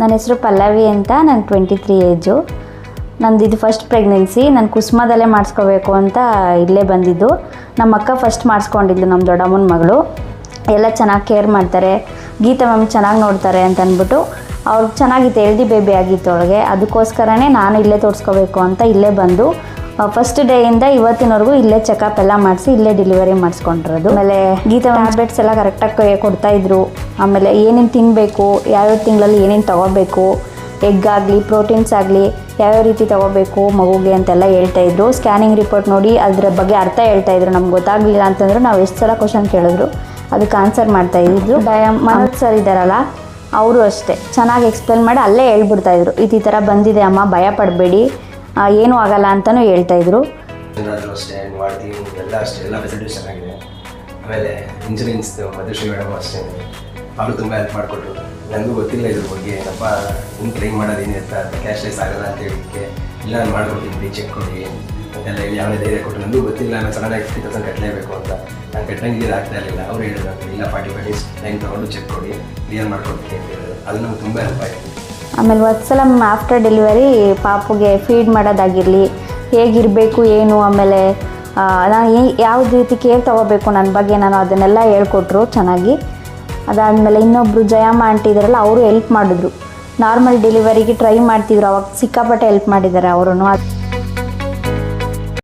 ನನ್ನ ಹೆಸರು ಪಲ್ಲವಿ ಅಂತ. ನಾನು 23 ಏಜು. ನಂದು ಇದು ಫಸ್ಟ್ ಪ್ರೆಗ್ನೆನ್ಸಿ. ನಾನು ಕುಸುಮದಲ್ಲೇ ಮಾಡಿಸ್ಕೋಬೇಕು ಅಂತ ಇಲ್ಲೇ ಬಂದಿದ್ದು. ನಮ್ಮ ಅಕ್ಕ ಫಸ್ಟ್ ಮಾಡಿಸ್ಕೊಂಡಿದ್ದು, ನಮ್ಮ ದೊಡ್ಡಮ್ಮನ ಮಗಳು. ಎಲ್ಲ ಚೆನ್ನಾಗಿ ಕೇರ್ ಮಾಡ್ತಾರೆ, ಗೀತಾ ಮ್ಯಾಮ್ ಚೆನ್ನಾಗಿ ನೋಡ್ತಾರೆ ಅಂತ ಅಂದ್ಬಿಟ್ಟು ಅವ್ರಿಗೆ ಚೆನ್ನಾಗಿತ್ತು, ಹೆಲ್ದಿ ಬೇಬಿ ಆಗಿತ್ತು ಅವಳಿಗೆ. ಅದಕ್ಕೋಸ್ಕರನೇ ನಾನು ಇಲ್ಲೇ ತೋರಿಸ್ಕೋಬೇಕು ಅಂತ ಇಲ್ಲೇ ಬಂದು ಫಸ್ಟ್ ಡೇಯಿಂದ ಇವತ್ತಿನವರೆಗೂ ಇಲ್ಲೇ ಚೆಕಪ್ ಎಲ್ಲ ಮಾಡಿಸಿ ಇಲ್ಲೇ ಡೆಲಿವರಿ ಮಾಡಿಸ್ಕೊಂಡಿರೋದು. ಆಮೇಲೆ ಗೀತಾ ಟ್ಯಾಬ್ಲೆಟ್ಸ್ ಎಲ್ಲ ಕರೆಕ್ಟಾಗಿ ಕೊಡ್ತಾಯಿದ್ರು. ಆಮೇಲೆ ಏನೇನು ತಿನ್ನಬೇಕು, ಯಾವ್ಯಾವ ತಿಂಗಳಲ್ಲಿ ಏನೇನು ತೊಗೋಬೇಕು, ಎಗ್ ಆಗಲಿ ಪ್ರೋಟೀನ್ಸ್ ಆಗಲಿ ಯಾವ್ಯಾವ ರೀತಿ ತೊಗೋಬೇಕು ಮಗುಗೆ ಅಂತೆಲ್ಲ ಹೇಳ್ತಾಯಿದ್ರು. ಸ್ಕ್ಯಾನಿಂಗ್ ರಿಪೋರ್ಟ್ ನೋಡಿ ಅದರ ಬಗ್ಗೆ ಅರ್ಥ ಹೇಳ್ತಾಯಿದ್ರು. ನಮ್ಗೆ ಗೊತ್ತಾಗಲಿಲ್ಲ ಅಂತಂದ್ರೆ ನಾವು ಎಷ್ಟು ಸಲ ಕ್ವಶನ್ ಕೇಳಿದ್ರು ಅದಕ್ಕೆ ಆನ್ಸರ್ ಮಾಡ್ತಾಯಿದ್ರು. ಮನೋಜ್ ಸರ್ ಇದ್ದಾರಲ್ಲ, ಅವರು ಅಷ್ಟೇ ಚೆನ್ನಾಗಿ ಎಕ್ಸ್ಪ್ಲೇನ್ ಮಾಡಿ ಅಲ್ಲೇ ಹೇಳ್ಬಿಡ್ತಾಯಿದ್ರು, ಈ ಥರ ಬಂದಿದೆ ಅಮ್ಮ, ಭಯ ಪಡಬೇಡಿ, ಏನೂ ಆಗಲ್ಲ ಅಂತಲೂ ಹೇಳ್ತಾಯಿದ್ರು. ಅಷ್ಟೇ ಮಾಡ್ತೀವಿ, ಎಲ್ಲ ಅಷ್ಟೇ, ಎಲ್ಲ ಫೆಸಿಲಿಟೀಸ್ ಚೆನ್ನಾಗಿದೆ. ಆಮೇಲೆ ಇಂಜಿನಿಯರಿಂಗ್ಸ್ ಮಧುಶ್ರೀ ಮೇಡಮ್ ಅಷ್ಟೇ, ಅವರು ತುಂಬ ಹೆಲ್ಪ್ ಮಾಡಿಕೊಟ್ರು. ನನಗೂ ಗೊತ್ತಿಲ್ಲ ಇದ್ರ ಬಗ್ಗೆ, ಏನಪ್ಪ ಹಿಂಗೆ ಟ್ರೈನ್ ಮಾಡೋದೇನು ಅಂತ ಕ್ಯಾಶ್ಲೆಸ್ ಆಗಲ್ಲ ಅಂತ ಹೇಳಿಕ್ಕೆ, ಇಲ್ಲ ನಾನು ಮಾಡ್ಕೊಟ್ಟಿದ್ವಿ, ಚೆಕ್ ಕೊಡಿ ಅಂತೆಲ್ಲ ಹೇಳಿ ಅವನೇ ಧೈರ್ಯ ಕೊಟ್ಟು. ನನಗೂ ಗೊತ್ತಿಲ್ಲ, ನಾನು ಸಡನ್ನಾಗಿ 50,000 ಕಟ್ಟಲೇಬೇಕು ಅಂತ. ನಾನು ಕಟ್ಟಂಗೆ ಆಗ್ತಾ ಇರಲಿಲ್ಲ. ಅವ್ರು ಹೇಳಿದ್ರು ಇಲ್ಲ 45 days ಟೈಮ್ ತೊಗೊಂಡು ಚೆಕ್ ಕೊಡಿ, ಕ್ಲಿಯರ್ ಮಾಡ್ಕೊಡ್ತೀನಿ ಅಂತ ಹೇಳಿದ್ರು. ಅದು ನಮ್ಗೆ ತುಂಬ ಹೆಲ್ಪ್ ಆಯಿತು. ಆಮೇಲೆ ಒಂದ್ಸಲ ಆಫ್ಟರ್ ಡೆಲಿವರಿ ಪಾಪುಗೆ ಫೀಡ್ ಮಾಡೋದಾಗಿರಲಿ, ಹೇಗಿರಬೇಕು ಏನು, ಆಮೇಲೆ ನಾನು ಯಾವ ರೀತಿ ಕೇರ್ ತೊಗೋಬೇಕು ನನ್ನ ಬಗ್ಗೆ ನಾನು ಅದನ್ನೆಲ್ಲ ಹೇಳ್ಕೊಟ್ರು ಚೆನ್ನಾಗಿ. ಅದಾದಮೇಲೆ ಇನ್ನೊಬ್ಬರು ಜಯಮ್ಮ ಆಂಟಿ ಇದ್ದಾರಲ್ಲ, ಅವರು ಹೆಲ್ಪ್ ಮಾಡಿದ್ರು. ನಾರ್ಮಲ್ ಡೆಲಿವರಿಗೆ ಟ್ರೈ ಮಾಡ್ತಿದ್ರು, ಅವಾಗ ಸಿಕ್ಕಾಪಟ್ಟೆ ಹೆಲ್ಪ್ ಮಾಡಿದ್ದಾರೆ ಅವರು.